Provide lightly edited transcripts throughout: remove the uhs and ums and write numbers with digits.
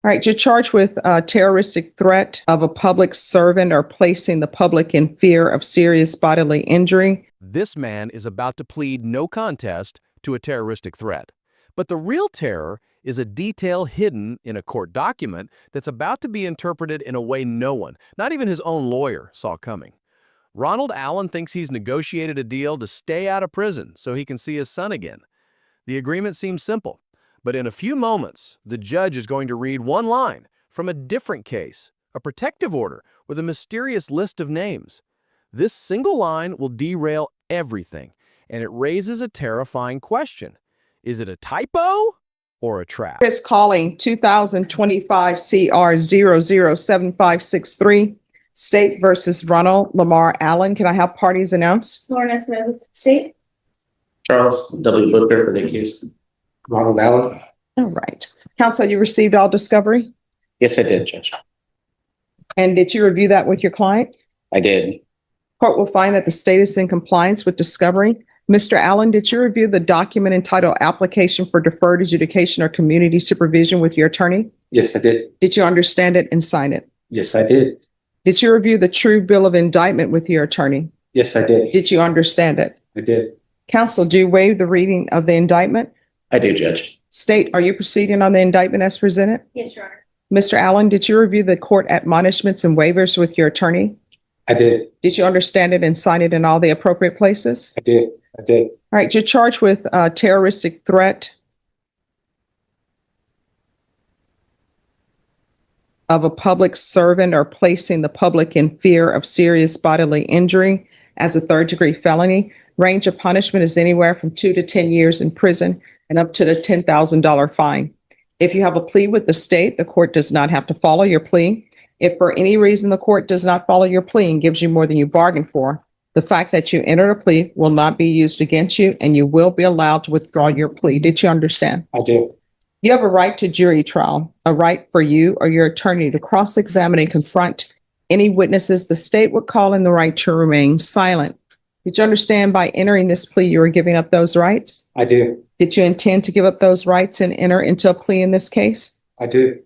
All right, you're charged with a terroristic threat of a public servant or placing the public in fear of serious bodily injury. This man is about to plead no contest to a terroristic threat. But the real terror is a detail hidden in a court document that's about to be interpreted in a way no one, not even his own lawyer, saw coming. Ronald Allen thinks he's negotiated a deal to stay out of prison so he can see his son again. The agreement seems simple, but in a few moments, the judge is going to read one line from a different case, a protective order with a mysterious list of names. This single line will derail everything, and it raises a terrifying question. Is it a typo or a trap? Chris calling 2025 CR 007563, State versus Ronald Lamar Allen. Can I have parties announced? Lauren Smith, State. Charles W. Booker for the accused. Ronald Allen. All right. Counsel, you received all discovery? Yes, I did, Judge. And did you review that with your client? I did. Court will find that the state is in compliance with discovery. Mr. Allen, did you review the document entitled Application for Deferred Adjudication or Community Supervision with your attorney? Yes, I did. Did you understand it and sign it? Yes, I did. Did you review the true bill of indictment with your attorney? Yes, I did. Did you understand it? I did. Counsel, do you waive the reading of the indictment? I do, Judge. State, are you proceeding on the indictment as presented? Yes, Your Honor. Mr. Allen, did you review the court admonishments and waivers with your attorney? I did. Did you understand it and sign it in all the appropriate places? I did. I did. All right, you're charged with a terroristic threat of a public servant or placing the public in fear of serious bodily injury as a third-degree felony. Range of punishment is anywhere from 2 to 10 years in prison and up to the $10,000 fine. If you have a plea with the state, the court does not have to follow your plea. If for any reason the court does not follow your plea and gives you more than you bargained for, the fact that you entered a plea will not be used against you and you will be allowed to withdraw your plea. Did you understand? I do. You have a right to jury trial, a right for you or your attorney to cross-examine and confront any witnesses the state would call in the right to remain silent. Did you understand by entering this plea you were giving up those rights? I do. Did you intend to give up those rights and enter into a plea in this case? I do.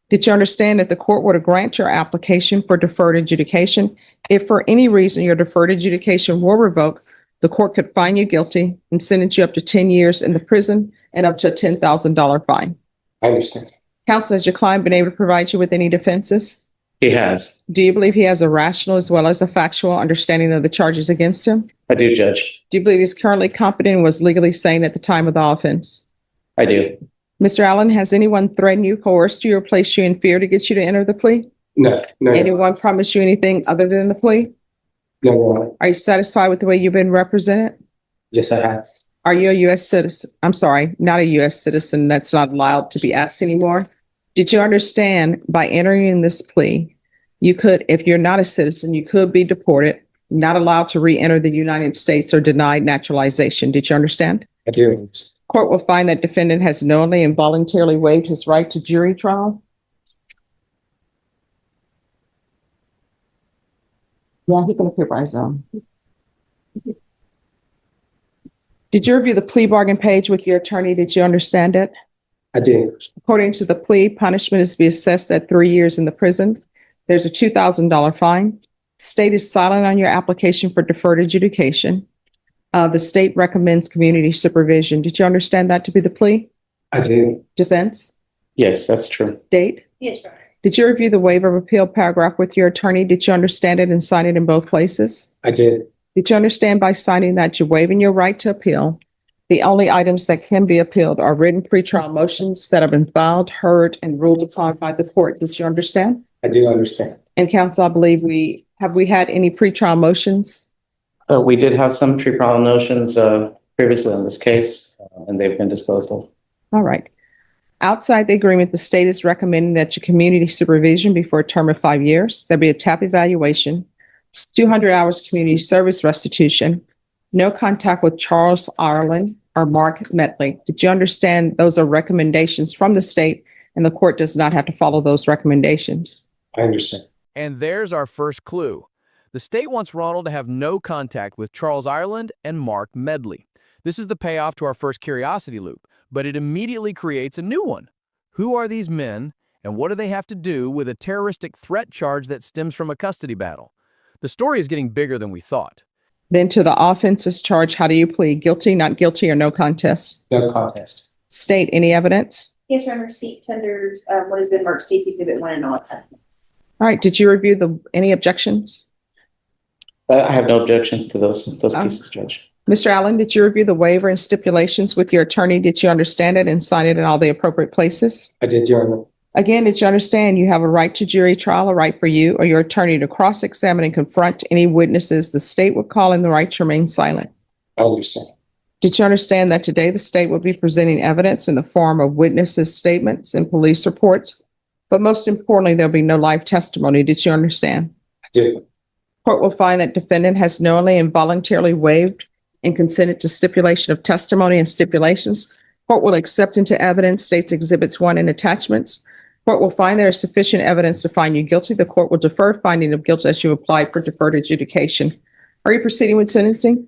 Did you understand if the court were to grant your application for deferred adjudication, if for any reason your deferred adjudication were revoked, the court could find you guilty and sentence you up to 10 years in the prison and up to a $10,000 fine? I understand. Counsel, has your client been able to provide you with any defenses? He has. Do you believe he has a rational as well as a factual understanding of the charges against him? I do, Judge. Do you believe he's currently competent and was legally sane at the time of the offense? I do. Mr. Allen, has anyone threatened you, coerced you, or placed you in fear to get you to enter the plea? No. Anyone promised you anything other than the plea? No, Your Honor. Are you satisfied with the way you've been represented? Yes, I have. Are you a U.S. citizen? I'm sorry, not a U.S. citizen. That's not allowed to be asked anymore. Did you understand by entering in this plea, you could, if you're not a citizen, you could be deported, not allowed to re-enter the United States or denied naturalization? Did you understand? I do. Court will find that defendant has knowingly and voluntarily waived his right to jury trial. Yeah, he can appear by his own. Did you review the plea bargain page with your attorney? Did you understand it? I did. According to the plea, punishment is to be assessed at 3 years in the prison. There's a $2,000 fine. State is silent on your application for deferred adjudication. The state recommends community supervision. Did you understand that to be the plea? I do. Defense? Yes, that's true. State? Yes, Your Honor. Did you review the waiver of appeal paragraph with your attorney? Did you understand it and sign it in both places? I did. Did you understand by signing that you're waiving your right to appeal? The only items that can be appealed are written pretrial motions that have been filed, heard, and ruled upon by the court. Did you understand? I do understand. And counsel, I believe we had any pretrial motions? We did have some trial motions previously on this case, and they've been disposed of. All right. Outside the agreement, the state is recommending that your community supervision be for a term of 5 years. There'll be a TAP evaluation, 200 hours community service restitution, no contact with Charles Ireland or Mark Medley. Did you understand those are recommendations from the state and the court does not have to follow those recommendations? I understand. And there's our first clue. The state wants Ronald to have no contact with Charles Ireland and Mark Medley. This is the payoff to our first curiosity loop, but it immediately creates a new one. Who are these men And what do they have to do with a terroristic threat charge that stems from a custody battle? The story is getting bigger than we thought. Then to the offenses charge, how do you plead? Guilty, not guilty, or no contest? No contest. State any evidence? Yes, Your Honor, state tenders, what has been marked State's Exhibit 1 and all attachments. All right, did you review any objections? I have no objections to those pieces, Judge. Mr. Allen, did you review the waiver and stipulations with your attorney? Did you understand it and sign it in all the appropriate places? I did, Your Honor. Again, did you understand you have a right to jury trial, a right for you or your attorney to cross-examine and confront any witnesses the state would call in the right to remain silent? I understand. Did you understand that today the state will be presenting evidence in the form of witnesses' statements and police reports? But most importantly, there'll be no live testimony. Did you understand? I did. Court will find that defendant has knowingly and voluntarily waived and consented to stipulation of testimony and stipulations. Court will accept into evidence State's Exhibits 1 and attachments. Court will find there is sufficient evidence to find you guilty. The court will defer finding of guilt as you applied for deferred adjudication. Are you proceeding with sentencing?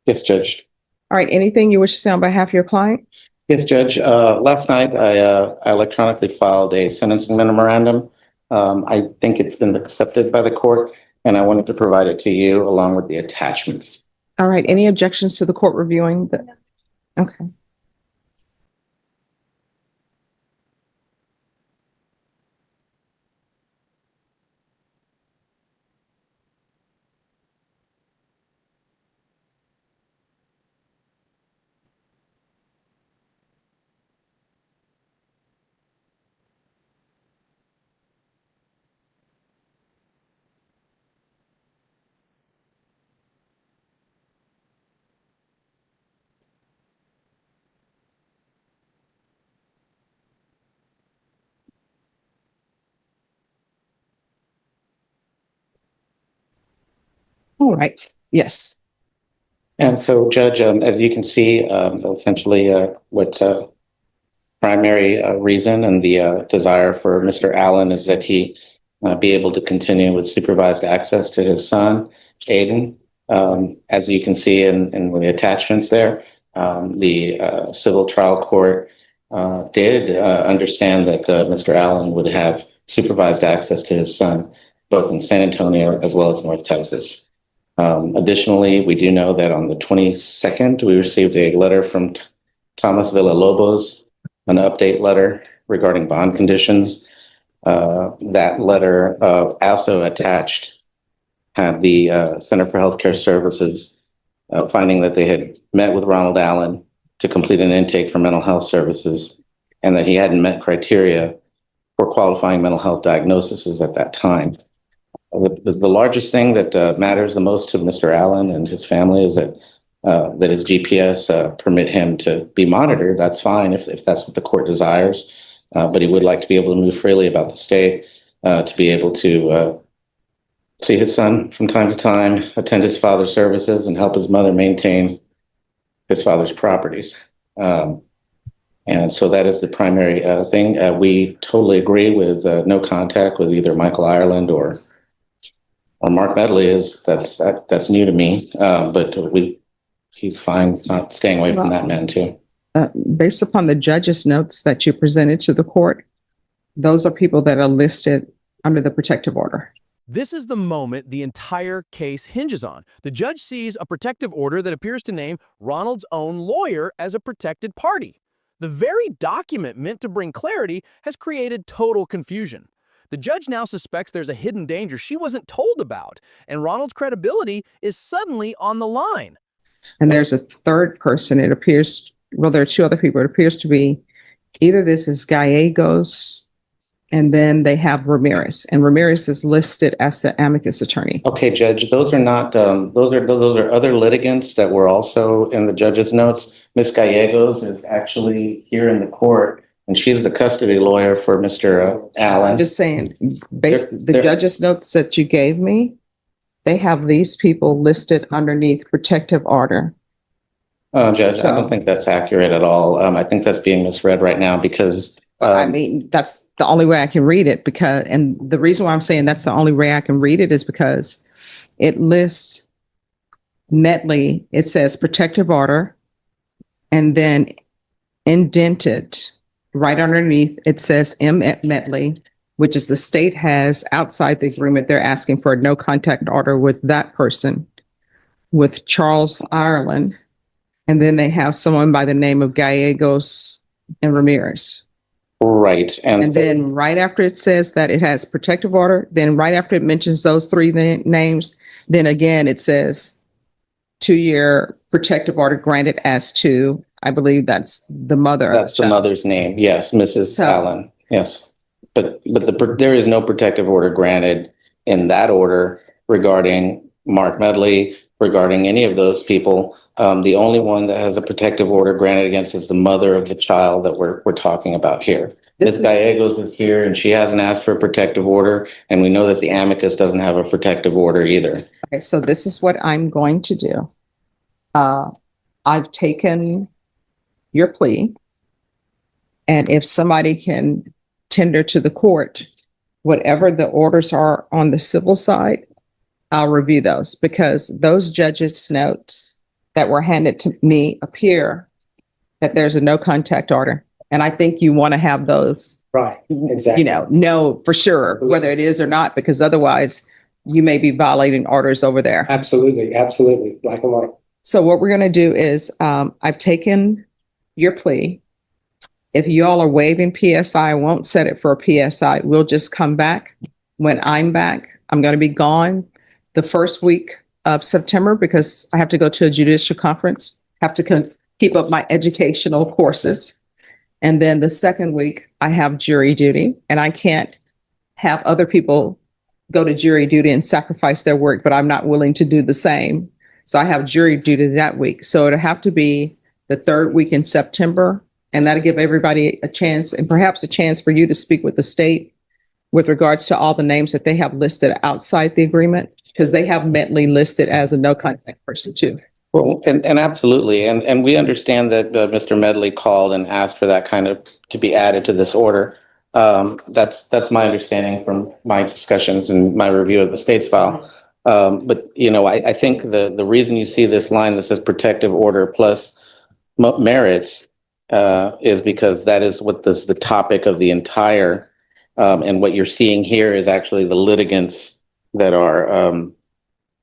Yes, Judge. All right, anything you wish to say on behalf of your client? Yes, Judge. Last night, I electronically filed a sentencing memorandum. I think it's been accepted by the court, and I wanted to provide it to you along with the attachments. All right, any objections to the court reviewing the? Okay. All right, yes. And so, Judge, as you can see, essentially what primary reason and the desire for Mr. Allen is that he be able to continue with supervised access to his son, Aiden. As you can see in the attachments there, the civil trial court did understand that Mr. Allen would have supervised access to his son, both in San Antonio as well as North Texas. Additionally, we do know that on the 22nd, we received a letter from Thomas Villalobos, an update letter regarding bond conditions. That letter also attached had the Center for Healthcare Services finding that they had met with Ronald Allen to complete an intake for mental health services and that he hadn't met criteria for qualifying mental health diagnoses at that time. The largest thing that matters the most to Mr. Allen and his family is that his GPS permit him to be monitored. That's fine if that's what the court desires, but he would like to be able to move freely about the state, to be able to see his son from time to time, attend his father's services, and help his mother maintain his father's properties. And so that is the primary thing. We totally agree with no contact with either Michael Ireland or Mark Medley. That's new to me, but he's fine not staying away from that man too. Based upon the judge's notes that you presented to the court, those are people that are listed under the protective order. This is the moment the entire case hinges on. The judge sees a protective order that appears to name Ronald's own lawyer as a protected party. The very document meant to bring clarity has created total confusion. The judge now suspects there's a hidden danger she wasn't told about, and Ronald's credibility is suddenly on the line. And there's a third person. It appears, well, there are two other people. It appears to be either this is Gallegos, and then they have Ramirez, and Ramirez is listed as the amicus attorney. Okay, Judge, those are not, those are other litigants that were also in the judge's notes. Ms. Gallegos is actually here in the court, and she's the custody lawyer for Mr. Allen. I'm just saying, based the They're- judge's notes that you gave me, they have these people listed underneath protective order. Judge, So- I don't think that's accurate at all. I think that's being misread right now because I mean, that's the only way I can read it and the reason why I'm saying that's the only way I can read it is because it lists Medley, it says protective order, and then indented right underneath, it says M. Metley, which is the state has outside the agreement. They're asking for a no contact order with that person, with Charles Ireland. And then they have someone by the name of Gallegos and Ramirez. Right. And then right after it says that it has protective order, then right after it mentions those three names, then again, it says 2-year protective order granted as to, I believe that's the mother. of That's the child. mother's name. Yes, Mrs. So- Allen. Yes. But there is no protective order granted in that order regarding Mark Medley, regarding any of those people. The only one that has a protective order granted against is the mother of the child that we're talking about here. Ms. Gallegos is here and she hasn't asked for a protective order, and we know that the amicus doesn't have a protective order either. Okay, so this is what I'm going to do. I've taken your plea, and if somebody can tender to the court whatever the orders are on the civil side, I'll review those, because those judges' notes that were handed to me appear that there's a no contact order. And I think you want to have those, Right, exactly. know for sure whether it is or not, because otherwise you may be violating orders over there. Absolutely, absolutely, black and white. So what we're going to do is, I've taken your plea. If you all are waiving PSI, I won't set it for a PSI. We'll just come back when I'm back. I'm going to be gone the first week of September because I have to go to a judicial conference, have to keep up my educational courses. And then the second week I have jury duty, and I can't have other people go to jury duty and sacrifice their work, but I'm not willing to do the same. So I have jury duty that week. So it'll have to be the third week in September. And that'll give everybody a chance, and perhaps a chance for you to speak with the state with regards to all the names that they have listed outside the agreement, because they have Bentley listed as a no contact person too. Well, and absolutely. And we understand that Mr. Medley called and asked for that kind of to be added to this order. That's my understanding from my discussions and my review of the state's file. But, I think the reason you see this line that says protective order plus merits is because that is what the topic of the entire, and what you're seeing here is actually the litigants that are,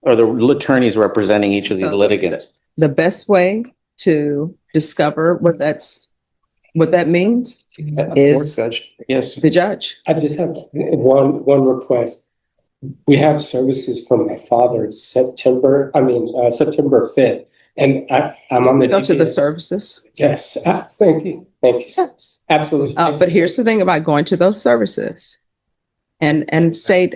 or the attorneys representing each of these litigants. The best way to discover what that means is Judge. Yes. the judge. I just have one request. We have services from my father September 5th. And I'm on the. Go to the DPS. services. Yes, thank you. Thank you. Yes. Absolutely. But here's the thing about going to those services and state,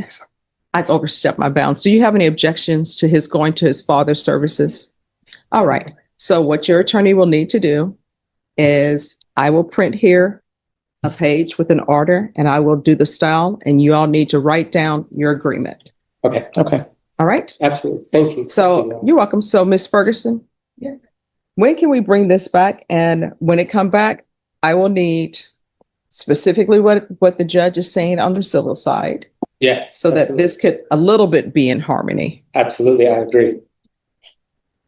I've overstepped my bounds. Do you have any objections to his going to his father's services? All right. So what your attorney will need to do is I will print here a page with an order, and I will do the style, and you all need to write down your agreement. Okay, All right. absolutely. Thank you. So you're welcome. So Ms. Ferguson? Yeah. When can we bring this back? And when it come back, I will need specifically what the judge is saying on the civil side, Yes. so that absolutely. this could a little bit be in harmony. Absolutely, I agree.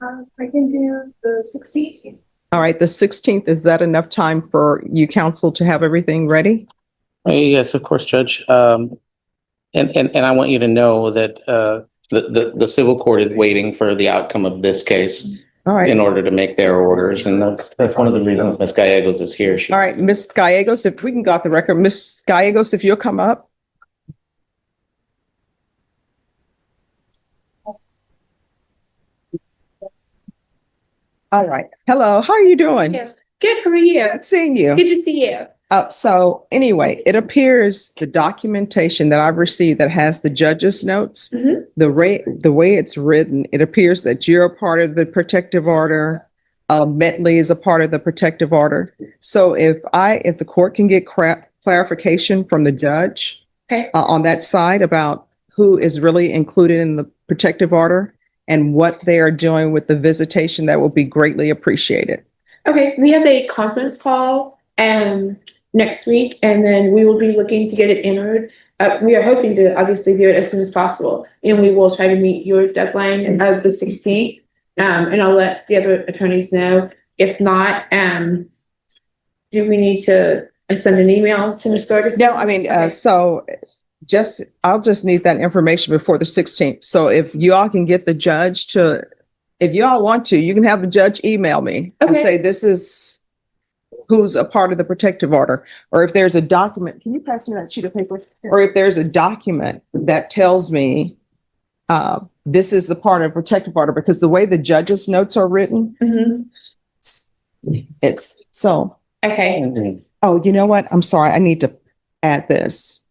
I can do the 16th. All right, the 16th, is that enough time for you counsel to have everything ready? Yes, of course, Judge. And I want you to know that the civil court is waiting for the outcome of this case All right. in order to make their orders. And that's one of the reasons Ms. Gallegos is here. All right, Ms. Gallegos, if we can go off the record, Ms. Gallegos, if you'll come up. All right. Hello, how are you doing? Yeah. Good, how are you? Good seeing you. Good to see you. So anyway, it appears the documentation that I've received that has the judge's notes, Mhm. the way it's written, it appears that you're a part of the protective order. Bentley is a part of the protective order. So if the court can get clarification from the judge Okay. on that side about who is really included in the protective order and what they are doing with the visitation, that will be greatly appreciated. Okay, we have a conference call next week, and then we will be looking to get it entered. We are hoping to obviously do it as soon as possible, and we will try to meet your deadline of the 16th. And I'll let the other attorneys know. If not, do we need to and send an email to Ms. Ferguson? No, I mean, Okay. I'll just need that information before the 16th. So if you all can get the judge to, if you all want to, you can have the judge email me and Okay. say, this is who's a part of the protective order. Or if there's a document, can you pass me that sheet of paper? Or if there's a document that tells me this is the part of protective order, because the way the judge's notes are written, Mhm. it's so, Okay. Mhm. oh, you know what? I'm sorry. I need to add this.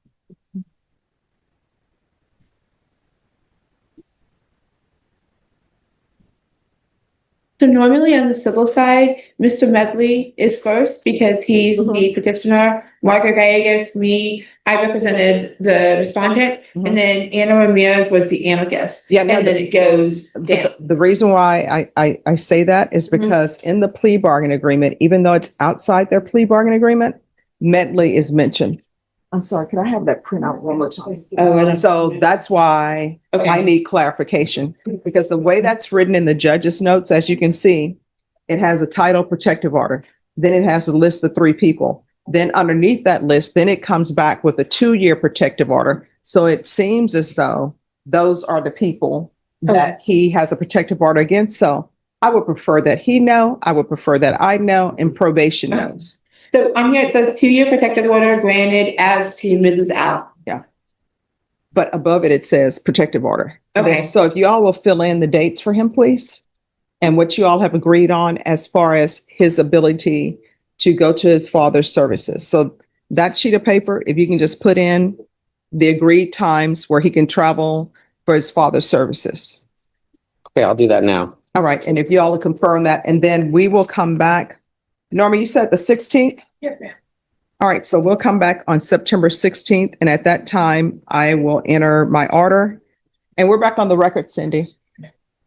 So normally on the civil side, Mr. Medley is first because he's the petitioner. Margaret Gallegos, me, I represented the respondent, Mhm. and then Anna Ramirez was the amicus. Yeah, no, And then it goes down. The reason why I say that is because in the plea bargain agreement, even though it's outside their plea bargain agreement, Medley is mentioned. I'm sorry, can I have that printout one more time? Oh, I don't- So that's why I Okay, need clarification, because the way that's written in the judge's notes, as you can see, it has a title protective order. Then it has a list of 3 people. Then underneath that list, then it comes back with a 2-year protective order. So it seems as though those are the people that he has a protective order against. So I would prefer that he know, I would prefer that I know, and probation knows. so on here it says 2-year protective order granted as to Mrs. Allen. But above it, it says protective order. Okay. So if you all will fill in the dates for him, please, and what you all have agreed on as far as his ability to go to his father's services. So that sheet of paper, if you can just put in the agreed times where he can travel for his father's services. Okay, I'll do that now. All right. And if you all will confirm that, and then we will come back. Norma, you said the 16th? Yes, ma'am. All right, so we'll come back on September 16th, and at that time, I will enter my order. And we're back on the record, Cindy.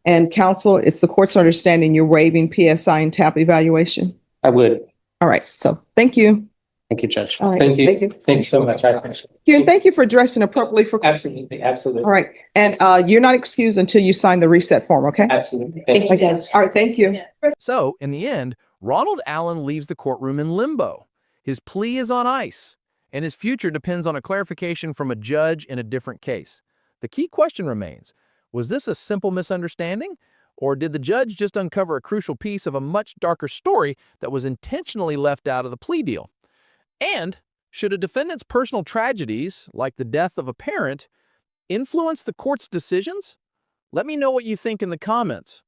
And counsel, it's the court's understanding you're waiving PSI and TAP evaluation. I would. All right, so thank you. Thank you, Judge. All right, Thank you. Thank you. Thank you so much. I appreciate Thank you, and thank you for dressing appropriately for. it. Absolutely, absolutely. All right, and you're not excused until you sign the reset form, okay? Absolutely. Thank you, Judge. All right, thank you. So, in the end, Ronald Allen leaves the courtroom in limbo. His plea is on ice, and his future depends on a clarification from a judge in a different case. The key question remains, was this a simple misunderstanding, or did the judge just uncover a crucial piece of a much darker story that was intentionally left out of the plea deal? And should a defendant's personal tragedies, like the death of a parent, influence the court's decisions? Let me know what you think in the comments.